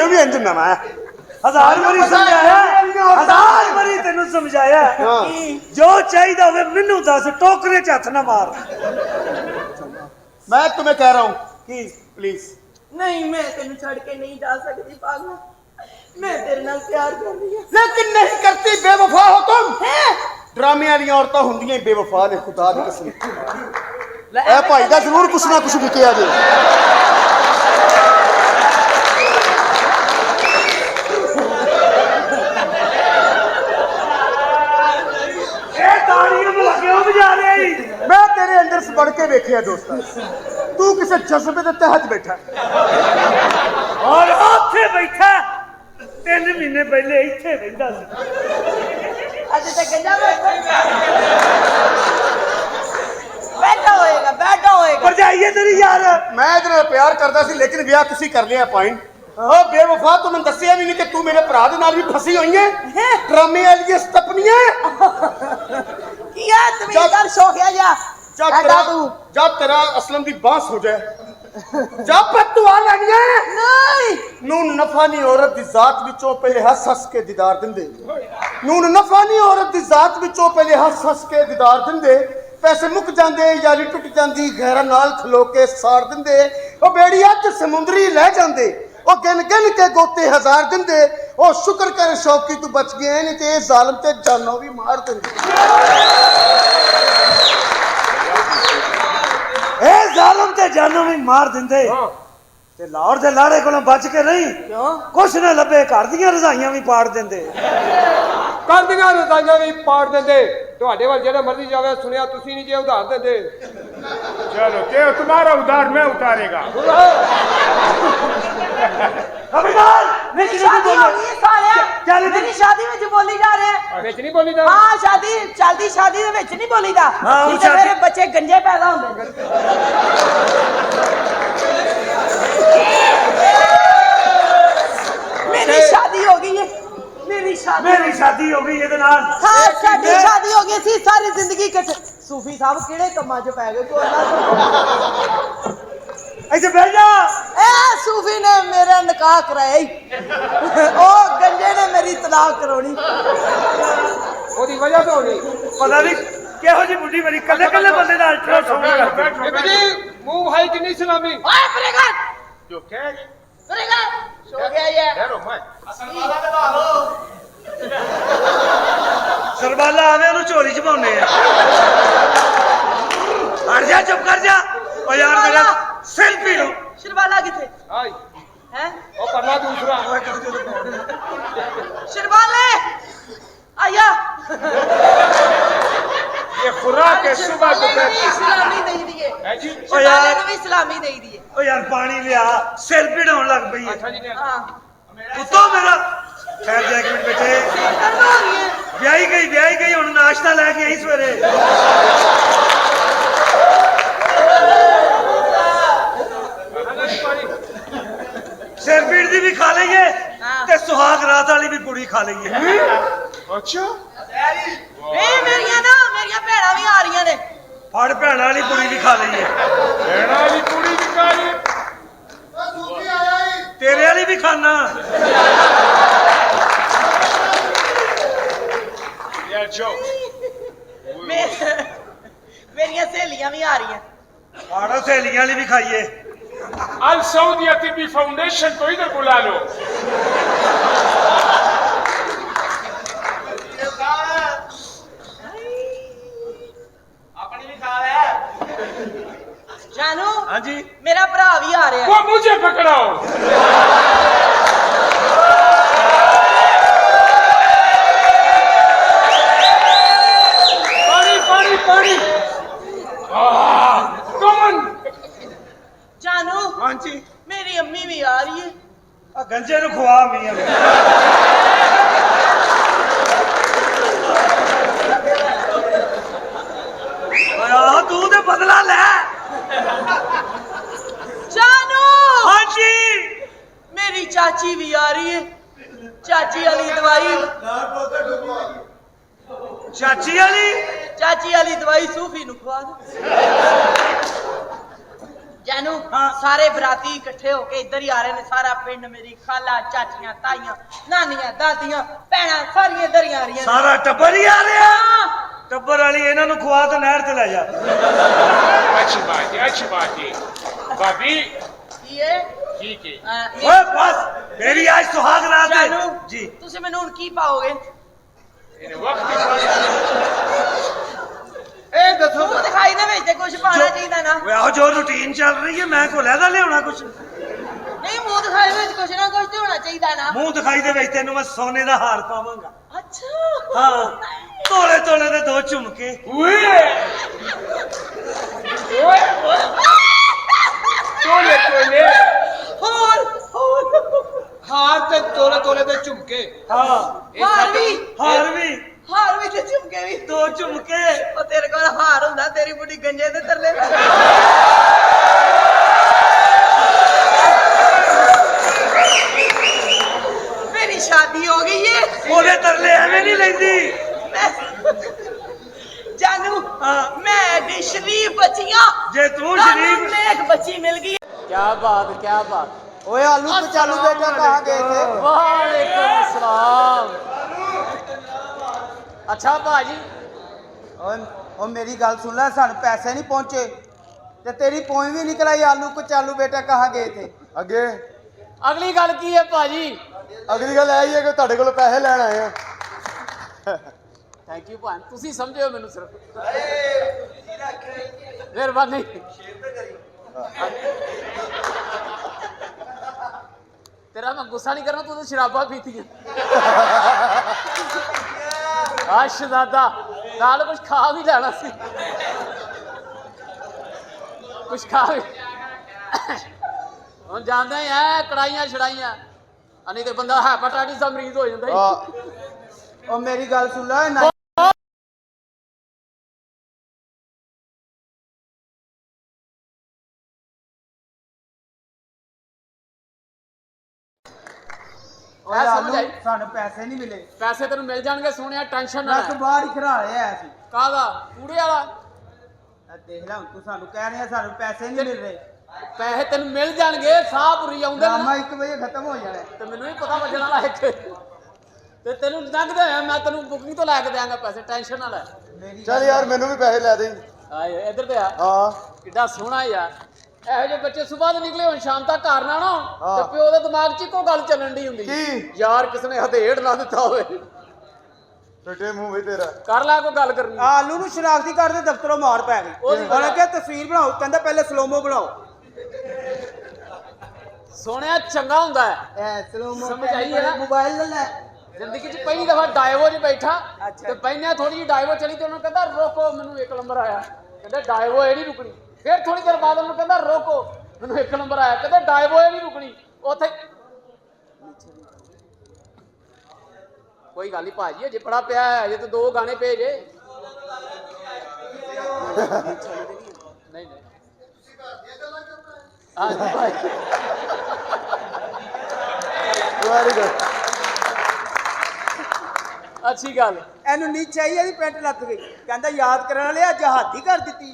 भाइयों भी इंज नवा है। 1000 बारी समझाया, 1000 बारी तेनू समझाया। जो चाहिए होवे मैनू दस, टोकरे च हथ ना मार। मैं तुम्हें कह रहा हूँ कि प्लीज नहीं, मैं तेन छड़ के नहीं जा सकती पागल। मैं तेरे नाल प्यार कर रही हूं। लेकिन नहीं करती, बेवफा हो तुम। ड्रामे वाली औरतां होंदियां बेवफा ने, खुदा दी कसम। ए भाई दा जरूर कुछ ना कुछ विकिया जे। मैं तेरे अंदर सड़ के वेखिया दोस्त, तू किसी जज्बे के तहत बैठा और उत्थे बैठा 3 महीने पहले इत्थे बैठा सी। अज तक गंजा बैठा होएगा भरजाई तेरी यार। मैं तेरे नाल प्यार करदा सी, लेकिन ब्याह किसी कर लिया पॉइंट। ओ बेवफा, तू मैंने दसिया भी नहीं कि तू मेरे भरा दे नाल भी फसी हुई है। ड्रामे वाली तपनियां किया तुम इधर शो गया जा। जब तेरा असलम दी बांस हो जाए, जब पर तू आ लगी है नहीं नू नफा नहीं औरत दी जात विचों पहले हस हस के दीदार दिंदे। नू नफा नहीं औरत दी जात विचों पहले हस हस के दीदार दिंदे। पैसे मुक जांदे, यारी टुट जांदी, गैरा नाल खलो के साड़ दिंदे। ओ बेड़िया ते समुंदरी ले जांदे, ओ गिन गिन के गोते 1000 दिंदे। ओ शुक्र कर शौकी तू बच गया, नहीं ते जालिम ते जानों भी मार दिंदे। ए जालिम ते जानों भी मार दिंदे। ते लाहौर दे लाड़े कोलों बच के नहीं क्यों कुछ ना लभे, घर दियां रजाइयां भी पाड़ दिंदे। कर दियां रजाइयां भी पाड़ दिंदे। ਤੁਹਾਡੇ ਵੱਲ ਜਿਹੜਾ ਮਰਜ਼ੀ ਜਾਵੇ, ਸੁਣਿਆ ਤੁਸੀਂ ਨਹੀਂ ਜੇ ਉਧਾਰ ਦਿੰਦੇ। चलो ते तुम्हारा उधार मैं उतारेगा। खबरदार मेरी शादी हो गई साले। मेरी शादी में जो बोली जा रहे हैं। ਵਿੱਚ ਨਹੀਂ ਬੋਲੀ ਦਾ। हाँ शादी चलती, शादी ਦੇ ਵਿੱਚ ਨਹੀਂ ਬੋਲੀ ਦਾ। हाँ, इधर मेरे बच्चे गंजे पैदा होंगे। मेरी शादी हो गई है, मेरी शादी हो गई ਇਹਦੇ ਨਾਲ। हाँ साडी शादी हो गई सी, सारी जिंदगी इकट्ठे। सूफी साहब किहड़े कमां च पै गए? ऐसे बैठ जा। ए सूफी ने मेरा निकाह कराया ही, ओ गंजे ने मेरी तलाक करवानी। ਉਹਦੀ ਵਜ੍ਹਾ ਤੋਂ ਹੋਣੀ। पता नहीं ਕਿਹੋ ਜੀ ਬੁੱਢੀ ਮੇਰੀ ਕੱਲੇ ਕੱਲੇ ਬੰਦੇ ਦਾ ਅਲਟਰਾਸਾਊਂਡ ਕਰਦੀ। ਬੀਬੀ ਜੀ ਮੂੰਹ ਭਾਈ ਕਿੰਨੀ ਸਲਾਮੀ। ओए परेगा जो क्या है जी? परेगा सो गया ये। ठहरो मैं। सरबाला आवे ਉਹਨੂੰ ਝੋਲੀ ਚ ਪਾਉਣੇ ਆ। हट जा, चुप कर जा। ओ यार मेरा सिर पीड़ो। शिरवाला किथे ਹਾਈ हैं? ਉਹ ਪਰਲਾ ਦੂਸਰਾ। शिरवाले आया। ये खुराक है सुबह दोपहर की। सलामी दे दिए। है जी? ओ यार शिरवाले को भी सलामी दे दिए। ओ यार पानी लिया, सिर पीड़ाउण लग पई है। ਅੱਛਾ ਜੀ ਨੇ हाँ कुत्तो मेरा ठहर जा एक मिनट बेटे। करना हो रही है। ब्याही गई हुण नाश्ता लेके आई सवेरे। सिर पीड़ दी भी खा लईए ते सुहाग रात वाली भी कुड़ी खा लईए। अच्छा ए मेरियां भैणां भी आ रही ने। फड़ भैणां वाली कुड़ी भी खा लईए। भेड़ा वाली कुड़ी भी काली। तेरे वाली भी खाना। यार जो मेरियां सहेलियां भी आ रही हैं। आड़ो सहेलियां वाली भी खाइए। अल सऊदिया तिब्बी फाउंडेशन को इधर बुला लो। अपनी भी खा रहा है। जानू हाँ जी मेरा भरा भी आ रहा है। वो मुझे पकड़ाओ। पानी पानी पानी। कमन। जानू हाँ जी मेरी अम्मी भी आ रही है। गंजे नु खुआ मियां। तू तो बदला ले। जानू हाँ जी मेरी चाची भी आ रही है। चाची वाली दवाई, चाची वाली चाची वाली दवाई सूफी नु खवा दो। ਜਾਨੂ हाँ। ਸਾਰੇ ਬਰਾਤੀ ਇਕੱਠੇ ਹੋ ਕੇ ਇੱਧਰ ਹੀ ਆ ਰਹੇ ਨੇ ਸਾਰਾ ਪਿੰਡ ਮੇਰੀ ਖਾਲਾ ਚਾਚੀਆਂ ਤਾਈਆਂ ਨਾਨੀਆਂ ਦਾਦੀਆਂ ਭੈਣਾਂ ਸਾਰੀਆਂ ਇੱਧਰ ਹੀ ਆ ਰਹੀਆਂ ਨੇ ਸਾਰਾ ਟੱਬਰ ਹੀ ਆ ਰਿਹਾ ਹਾਂ। ਟੱਬਰ ਵਾਲੀ ਇਹਨਾਂ ਨੂੰ ਖਵਾ ਤੇ ਨਹਿਰ ਤੇ ਲੈ ਜਾ अच्छी बात है, अच्छी बात है। भाभी ਕੀ ਹੈ ठीक है। ਓਏ ਬਸ ਮੇਰੀ ਅੱਜ ਸੁਹਾਗ ਰਾਤ ਹੈ ਜਾਨੂ ਜੀ ਤੁਸੀਂ ਮੈਨੂੰ ਹੁਣ ਕੀ ਪਾਓਗੇ इन वक्त के साथ ਇਹ ਦੱਸੋ ਤੂੰ ਦਿਖਾਈ ਦੇ ਵਿੱਚ ਤੇ ਕੁਝ ਪਾਣਾ ਚਾਹੀਦਾ ਨਾ ਓਏ ਆਹ ਜੋ ਰੂਟੀਨ ਚੱਲ ਰਹੀ ਹੈ ਮੈਂ ਕੋ ਲੈਦਾ ਲਿਆਉਣਾ ਕੁਛ ਨਹੀਂ ਮੂੰਹ ਦਿਖਾਈ ਵਿੱਚ ਕੁਝ ਨਾ ਕੁਝ ਤੇ ਹੋਣਾ ਚਾਹੀਦਾ ਨਾ ਮੂੰਹ ਦਿਖਾਈ ਦੇ ਵਿੱਚ ਤੈਨੂੰ ਮੈਂ ਸੋਨੇ ਦਾ ਹਾਰ ਪਾਵਾਂਗਾ ਅੱਛਾ ਹਾਂ ਤੋਲੇ ਤੋਲੇ ਦੇ ਦੋ ਝੁਮਕੇ ਤੋਲੇ ਤੋਲੇ ਹੋਰ ਹਾਰ ਤੇ ਤੋਲੇ ਤੋਲੇ ਦੇ ਝੁਮਕੇ ਹਾਂ ਹਾਰ ਵੀ ਹਾਰ ਵੀ ਤੇ ਝੁਮਕੇ ਵੀ ਦੋ ਝੁਮਕੇ ਉਹ ਤੇਰੇ ਕੋਲ ਹਾਰ ਹੁੰਦਾ ਤੇਰੀ ਬੁੱਢੀ ਗੰਜੇ ਤੇ ਤਰਲੇ ਮੇਰੀ ਸ਼ਾਦੀ ਹੋ ਗਈ ਏ ਉਹਦੇ ਤਰਲੇ ਐਵੇਂ ਨਹੀਂ ਲੈਂਦੀ ਜਾਨੂ ਹਾਂ। ਮੈਂ ਐਡੀ ਸ਼ਰੀਫ ਬੱਚੀਆਂ ਜੇ ਤੂੰ ਤੁਹਾਨੂੰ ਸ਼ਰੀਫ ਨੇਕ ਬੱਚੀ ਮਿਲ ਗਈ क्या बात ਓਏ ਆਲੂ ਕਚਾਲੂ ਬੇਟਾ ਕਹਾਂ ਗਏ थे वालेकुम सलाम अच्छा भाजी ਓਏ ਉਹ ਮੇਰੀ ਗੱਲ ਸੁਣ ਲੈ ਸਾਨੂੰ ਪੈਸੇ ਨਹੀਂ ਪਹੁੰਚੇ ਤੇ ਤੇਰੀ ਪਹੁੰਚ ਵੀ ਨਿਕਲ ਆਈ ਆਲੂ ਕਚਾਲੂ ਬੇਟਾ ਕਹਾਂ ਗਏ थे ਅੱਗੇ अगली गल की है भाजी ਅਗਲੀ ਗੱਲ ਇਹ ਹੀ ਹੈ ਕਿ ਤੁਹਾਡੇ ਕੋਲ ਪੈਸੇ ਲੈਣ ਆਏ ਆ थैंक यू भान तुसी समझे हो मैनू सिर्फ मेहरबानी तेरा मैं गुस्सा नहीं करना तू तो शराबा पीती है शहजादा नाल कुछ खा भी लेना सी कुछ खा भी हम जानते हैं कड़ाइयां छड़ाइयां नहीं तो बंदा हेपाटाइटिस का मरीज हो जाता है ਉਹ ਮੇਰੀ ਗੱਲ ਸੁਣ ਲੈ ਨਾ ਓਏ ਸਮਝ ਆਲੂ ਆਈ? ਸਾਨੂੰ ਪੈਸੇ ਨਹੀਂ ਮਿਲੇ ਪੈਸੇ ਤੈਨੂੰ ਮਿਲ ਜਾਣਗੇ ਸੋਹਣਿਆ ਟੈਨਸ਼ਨ ਨਾ ਬਸ ਲੈ ਬਾਹਰ ਹੀ ਖੜਾ ਰਿਹਾ ਸੀ ਕਾਹਦਾ ਕੂੜੇ ਵਾਲਾ ਆ ਦੇਖ ਲੈ ਹੁਣ ਤੂੰ ਸਾਨੂੰ ਕਹਿ ਰਿਹਾ ਸਾਨੂੰ ਪੈਸੇ ਨਹੀਂ ਮਿਲ ਰਹੇ ਪੈਸੇ ਤੈਨੂੰ ਮਿਲ ਜਾਣਗੇ ਸਾਹ ਪੂਰੀ ਆਉਂਦੇ ਨੇ ਡਰਾਮਾ 1 ਵਜੇ ਖਤਮ ਹੋ ਜਾਣਾ ਤੇ ਮੈਨੂੰ ਵੀ ਪਤਾ ਵੱਜਣ ਵਾਲਾ ਇੱਥੇ ਤੇ ਤੈਨੂੰ ਲੰਘਦੇ ਹੋਇਆ ਮੈਂ ਤੈਨੂੰ ਬੁਕਿੰਗ ਤੋਂ ਲੈ ਕੇ ਦਿਆਂਗਾ ਪੈਸੇ ਟੈਨਸ਼ਨ ਨਾ ਲੈ ਮੇਰੀ ਚੱਲ ਯਾਰ ਮੈਨੂੰ ਵੀ ਪੈਸੇ ਲੈ ਦੇ ਆਏ ਇੱਧਰ ਤੇ ਆ ਹਾਂ ਕਿੱਡਾ ਸੋਹਣਾ ਯਾਰ ਇਹੋ ਜਿਹੇ ਬੱਚੇ ਸਵੇਰ ਦੇ ਨਿਕਲੇ ਹੋਣ ਸ਼ਾਮ ਤੱਕ ਘਰ ਨਾ ਆਉਣ ਹਾਂ। ਤੇ ਪਿਓ ਦੇ ਦਿਮਾਗ 'ਚ ਇੱਕੋ ਗੱਲ ਚੱਲਣ ਦੀ ਹੁੰਦੀ ਕੀ? ਯਾਰ ਕਿਸ ਨੇ ਹਥੇੜ ਨਾ ਦਿੱਤਾ ਹੋਵੇ ਫਿੱਟੇ ਮੂੰਹ ਵੀ ਤੇਰਾ ਕਰ ਲੈ ਕੋਈ ਗੱਲ ਕਰਨੀ ਆਲੂ ਨੂੰ ਸ਼ਨਾਖਤੀ ਕਾਰਡ ਦੇ ਦਫ਼ਤਰੋਂ ਮਾਰ ਪੈ ਗਈ ਉਹਦੀ ਉਹਨੇ ਕਿਹਾ ਤਸਵੀਰ ਬਣਾਓ ਕਹਿੰਦਾ ਪਹਿਲੇ ਸਲੋਮੋ ਬਣਾਓ ਸੋਹਣਿਆ ਚੰਗਾ ਹੁੰਦਾ ਹੈ ਐ ਸਲੋਮੋ ਸਮਝ ਆਈ ਹੈ ਨਾ? ਮੋਬਾਈਲ ਲੈ ਲੈ ਜ਼ਿੰਦਗੀ 'ਚ ਪਹਿਲੀ ਦਫਾ ਡਾਇਵੋ 'ਚ ਬੈਠਾ ਅੱਛਾ। ਤੇ ਪਹਿਲਾਂ ਥੋੜੀ ਜਿਹੀ ਡਾਇਵੋ ਚਲੀ ਤੇ ਉਹਨੂੰ ਕਹਿੰਦਾ ਰੋਕੋ ਮੈਨੂੰ 1 ਨੰਬਰ ਆਇਆ ਕਹਿੰਦਾ ਡਾਇਵੋ ਇਹ ਨਹੀਂ ਰੁਕਣੀ ਫਿਰ ਥੋੜੀ ਦੇਰ ਬਾਅਦ ਉਹਨੂੰ ਕਹਿੰਦਾ ਰੋਕੋ ਮੈਨੂੰ 1 ਨੰਬਰ ਆਇਆ ਕਹਿੰਦਾ ਡਾਇਵੋ ਇਹ ਨਹੀਂ ਰੁਕਣੀ ਉੱਥੇ ਕੋਈ ਗੱਲ ਨਹੀਂ ਭਾਜੀ ਅਜੇ ਬੜਾ ਪਿਆ ਹੈ ਅਜੇ ਤਾਂ 2 ਗਾਣੇ ਪਏ ਜੇ ਨਹੀਂ ਨਹੀਂ ਹਾਂ ਭਾਈ ਵੈਰੀ ਗੁੱਡ ਅੱਛੀ ਗੱਲ ਇਹਨੂੰ ਨੀ ਚਾਹੀਏ ਇਹਦੀ ਪੈਂਟ ਲੱਗ ਗਈ ਕਹਿੰਦਾ ਯਾਦ ਕਰਨ ਵਾਲੇ ਅੱਜ ਹੱਥ ਹੀ ਕਰ ਦਿੱਤੀ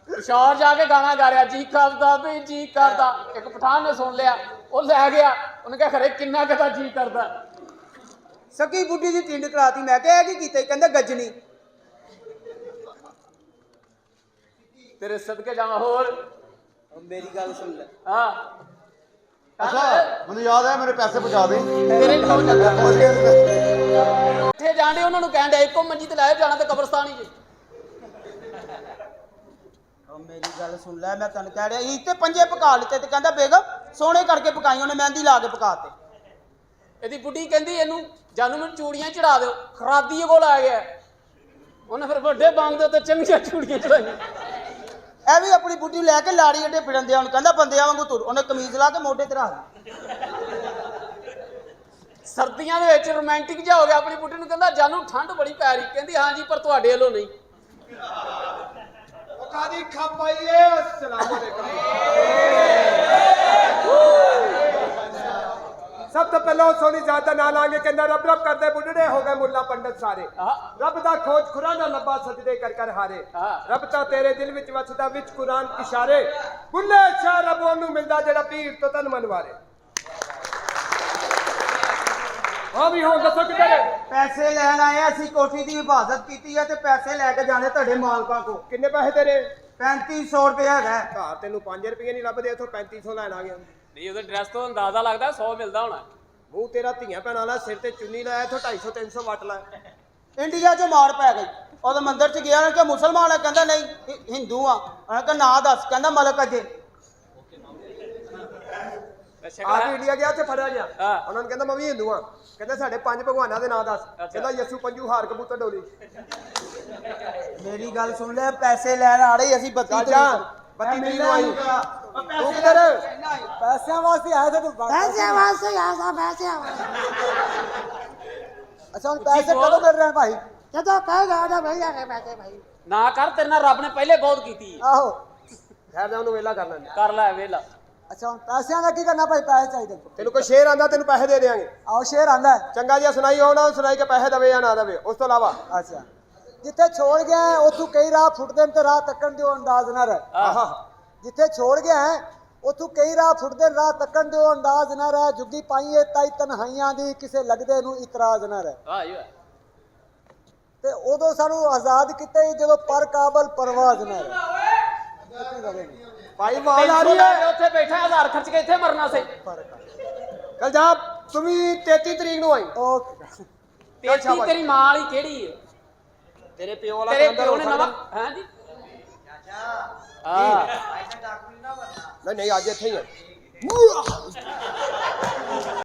ਪਿਸ਼ੌਰ ਜਾ ਕੇ ਗਾਣਾ ਗਾ ਰਿਹਾ ਜੀ ਕਰਦਾ ਵੀ ਜੀ ਕਰਦਾ ਇੱਕ ਪਠਾਨ ਨੇ ਸੁਣ ਲਿਆ ਉਹ ਲੈ ਗਿਆ ਉਹਨੇ ਕਿਹਾ ਖਰੇ ਕਿੰਨਾ ਕਦਾ ਜੀ ਕਰਦਾ ਸਕੀ ਬੁੱਢੀ ਦੀ ਟਿੰਡ ਕਰਾਤੀ ਮੈਂ ਕਿਹਾ ਇਹ ਕੀ ਕੀਤਾ ਕਹਿੰਦਾ ਗੱਜਣੀ ਤੇਰੇ ਸਦਕੇ ਜਾਵਾਂ ਹੋਰ ਮੇਰੀ ਗੱਲ ਸੁਣ ਲੈ ਹਾਂ ਅੱਛਾ ਮੈਨੂੰ ਯਾਦ ਹੈ ਮੇਰੇ ਪੈਸੇ ਪਹੁੰਚਾ ਦੇ ਤੇਰੇ ਕੋਲ ਜਾਂਦਾ ਪਹੁੰਚ ਗਏ ਨੇ ਪੈਸੇ। ਇੱਥੇ ਜਾਂਦੇ ਉਹਨਾਂ ਨੂੰ ਕਹਿਣ ਡਿਆ ਇੱਕੋ ਮੰਜੀ ਤੇ ਲਾਇਓ ਜਾਣਾ ਤੇ ਕਬਰਸਤਾਨ ਹੀ ਜੀ ਮੇਰੀ ਗੱਲ ਸੁਣ ਲੈ ਮੈਂ ਤੈਨੂੰ ਕਹਿ ਰਿਹਾ ਇਹ ਤੇ ਪੰਜੇ ਪਕਾ ਲਿੱਤੇ ਤੇ ਕਹਿੰਦਾ ਬੇਗਮ ਸੋਹਣੇ ਕਰਕੇ ਪਕਾਈ ਉਹਨੇ ਮਹਿੰਦੀ ਲਾ ਕੇ ਪਕਾਤੇ ਇਹਦੀ ਬੁੱਢੀ ਕਹਿੰਦੀ ਇਹਨੂੰ ਜਾਨੂੰ ਮੈਨੂੰ ਚੂੜੀਆਂ ਚੜਾ ਦਿਓ ਖਰਾਦੀ ਕੋਲ ਆ ਗਿਆ ਉਹਨੇ ਫਿਰ ਵੱਡੇ ਬੰਗ ਦੇ ਉੱਤੇ ਚੰਗੀਆਂ ਚੂੜੀਆਂ ਚੜਾਈਆਂ ਇਹ ਵੀ ਆਪਣੀ ਬੁੱਢੀ ਲੈ ਕੇ ਲਾੜੀ ਅੱਡੇ ਫਿਰਨ ਦਿਆ ਉਹਨੂੰ ਕਹਿੰਦਾ ਬੰਦਿਆਂ ਵਾਂਗੂ ਤੁਰ ਉਹਨੇ ਕਮੀਜ਼ ਲਾ ਕੇ ਮੋਢੇ ਤੇ ਰੱਖ ਸਰਦੀਆਂ ਦੇ ਵਿੱਚ ਰੋਮਾਂਟਿਕ ਜਿਹਾ ਹੋ ਗਿਆ ਆਪਣੀ ਬੁੱਢੀ ਨੂੰ ਕਹਿੰਦਾ ਜਾਨੂੰ ਠੰਡ ਬੜੀ ਪੈ ਰਹੀ ਕਹਿੰਦੀ ਹਾਂ ਜੀ ਪਰ ਤੁਹਾਡੇ ਵੱਲੋਂ ਨਹੀਂ ਕਾਦੀ ਖਾਪਾਈਏ ਅਸਲਾਮ ਅਲੈਕੁਮ ਸਭ ਤੋਂ ਪਹਿਲਾਂ ਸੋਹਣੀ ਜ਼ਾਤ ਦਾ ਨਾਂ ਲਾਂਗੇ ਕਹਿੰਦਾ ਰੱਬ ਰੱਬ ਕਰਦੇ ਬੁੱਢੜੇ ਹੋ ਗਏ ਮੁੱਲਾ ਪੰਡਤ ਸਾਰੇ ਰੱਬ ਦਾ ਖੋਜ ਖੁਰਾ ਨਾ ਲੱਭਾ ਸਜਦੇ ਕਰ ਕਰ ਹਾਰੇ ਰੱਬ ਤਾਂ ਤੇਰੇ ਦਿਲ ਵਿੱਚ ਵਸਦਾ ਵਿੱਚ ਕੁਰਾਨ ਇਸ਼ਾਰੇ ਬੁੱਲੇ ਸ਼ਾਹ ਰੱਬ ਉਹਨੂੰ ਮਿਲਦਾ ਜਿਹੜਾ ਪੀਰ ਤੋਂ ਤਨ ਮਨਵਾਰੇ ਹਾਂ ਵੀ ਹੁਣ ਦੱਸੋ ਕਿੱਧਰ ਪੈਸੇ ਲੈਣ ਆਏ ਅਸੀਂ ਕੋਠੀ ਦੀ ਹਿਫਾਜ਼ਤ ਕੀਤੀ ਹੈ ਤੇ ਪੈਸੇ ਲੈ ਕੇ ਜਾਣੇ ਤੁਹਾਡੇ ਮਾਲਕਾਂ ਕੋ ਕਿੰਨੇ ਪੈਸੇ ਤੇਰੇ 3500 ਰੁਪਏ ਹੈਗਾ ਘਰ ਤੈਨੂੰ 5 ਰੁਪਏ ਨਹੀਂ ਲੱਭਦੇ ਇਥੋਂ 3500 ਲੈਣ ਆ ਗਿਆ ਨਹੀਂ ਉਹਦੇ ਡਰੈਸ ਤੋਂ ਅੰਦਾਜ਼ਾ ਲੱਗਦਾ 100 ਮਿਲਦਾ ਹੋਣਾ ਮੂੰਹ ਤੇਰਾ ਧੀਆਂ ਭੈਣਾਂ ਵਾਲਾ ਸਿਰ ਤੇ ਚੁੰਨੀ ਲਾਇਆ ਇਥੋਂ 250 300 ਵੱਟ ਲਾ ਇੰਡੀਆ 'ਚ ਮਾਰ ਪੈ ਗਈ ਉਹਦੇ ਮੰਦਿਰ 'ਚ ਗਿਆ ਕਿ ਮੁਸਲਮਾਨ ਹੈ ਕਹਿੰਦਾ ਨਹੀਂ ਹਿੰਦੂ ਆ ਉਹਨੇ ਕਿਹਾ ਨਾਂ ਦੱਸ ਕਹਿੰਦਾ ਮਲਕ ਅਜੇ ਆ ਕੇ ਇੰਡੀਆ ਗਿਆ ਉੱਥੇ ਫੜਿਆ ਗਿਆ ਉਹਨਾਂ ਨੂੰ ਕਹਿੰਦਾ ਮੈਂ ਵੀ ਹਿੰਦੂ ਆ ਕਹਿੰਦਾ ਸਾਡੇ 5 ਭਗਵਾਨਾਂ ਦੇ ਨਾਂ ਦੱਸ ਕਹਿੰਦਾ ਯਸੂ ਪੰਜੂ ਹਾਰ ਕਬੂਤਰ ਡੋਲੀ ਮੇਰੀ ਗੱਲ ਸੁਣ ਲੈ ਪੈਸੇ ਲੈਣ ਆ ਰਹੇ ਅਸੀਂ 32 ਤਰੀਕ ਨੂੰ ਆਈ ਤੂੰ ਕਿੱਧਰ ਪੈਸਿਆਂ ਵਾਸਤੇ ਆਇਆ ਸੀ ਤੂੰ ਪੈਸੇ ਵਾਸਤੇ ਆ ਸਾ ਪੈਸੇ ਅੱਛਾ ਹੁਣ ਪੈਸੇ ਕਦੋਂ ਮਿਲ ਰਹੇ ਭਾਈ ਜਦੋਂ ਕਹੇਗਾ ਉਹਦਾ ਮਿਲ ਜਾਣੇ ਪੈਸੇ ਭਾਈ ਨਾ ਕਰ ਤੇਰੇ ਨਾਲ ਰੱਬ ਨੇ ਪਹਿਲੇ ਬਹੁਤ ਕੀਤੀ ਆਹੋ ਠਹਿਰ ਜਾ ਉਹਨੂੰ ਵੇਲਾ ਕਰ ਲੈਂਦੇ ਕਰ ਲੈ ਵੇਲਾ ਅੱਛਾ ਹੁਣ ਪੈਸਿਆਂ ਦਾ ਕੀ ਕਰਨਾ ਭਾਈ ਪੈਸੇ ਚਾਹੀਦੇ ਤੈਨੂੰ ਕੋਈ ਸ਼ੇਰ ਆਂਦਾ ਤੈਨੂੰ ਪੈਸੇ ਦੇ ਦੇਾਂਗੇ ਆਓ ਸ਼ੇਰ ਆਂਦਾ ਚੰਗਾ ਜਿਹਾ ਸੁਣਾਈ ਹੋਣਾ ਸੁਣਾਈ ਕੇ ਪੈਸੇ ਦਵੇ ਜਾਂ ਨਾ ਦਵੇ ਉਸ ਤੋਂ ਇਲਾਵਾ ਅੱਛਾ ਜਿੱਥੇ ਛੋੜ ਗਿਆ ਉਥੋਂ ਕਈ ਰਾਹ ਫੁੱਟਦੇ ਨੇ ਤੇ ਰਾਹ ਤੱਕਣ ਦਿਓ ਅੰਦਾਜ਼ ਨਾ ਰਹਿ ਆਹਾ ਜਿੱਥੇ ਛੋੜ ਗਿਆ ਉਥੋਂ ਕਈ ਰਾਹ ਫੁੱਟਦੇ ਨੇ ਰਾਹ ਤੱਕਣ ਦਿਓ ਅੰਦਾਜ਼ ਨਾ ਰਹਿ ਜੁਗੀ ਪਾਈਏ ਤਾਈ ਤਨਹਾਈਆਂ ਦੀ ਕਿਸੇ ਲੱਗਦੇ ਨੂੰ ਇਤਰਾਜ਼ ਨਾ ਰਹਿ ਵਾਹ ਜੀ ਤੇ ਉਦੋਂ ਸਾਨੂੰ ਆਜ਼ਾਦ ਕੀਤਾ ਸੀ ਜਦੋਂ ਪਰ ਕਾਬਲ ਪਰਵਾਜ਼ ਨਾ ਰਹਿ ਭਾਈ ਮਾਲ ਆ ਰਹੀ ਹੈ ਉੱਥੇ ਬੈਠਾ 1000 ਖਰਚ ਕੇ ਇੱਥੇ ਮਰਨਾ ਸੀ ਚੱਲ ਜਾ ਤੂੰ ਵੀ 33 ਤਰੀਕ ਨੂੰ ਆਈ ਓਕੇ ਤੇਰੀ ਤੇਰੀ ਮਾਂ ਵਾਲੀ ਕਿਹੜੀ ਹੈ ਤੇਰੇ ਪਿਓ ਵਾਲਾ ਤੇਰੇ ਅੰਦਰ ਪਿਓ ਹੋ ਨੇ ਸਕਦਾ ਨਵਾਂ ਹਾਂ ਜੀ ਹਾਂ ਨਹੀਂ ਅੱਜ ਇੱਥੇ ਹੀ ਆ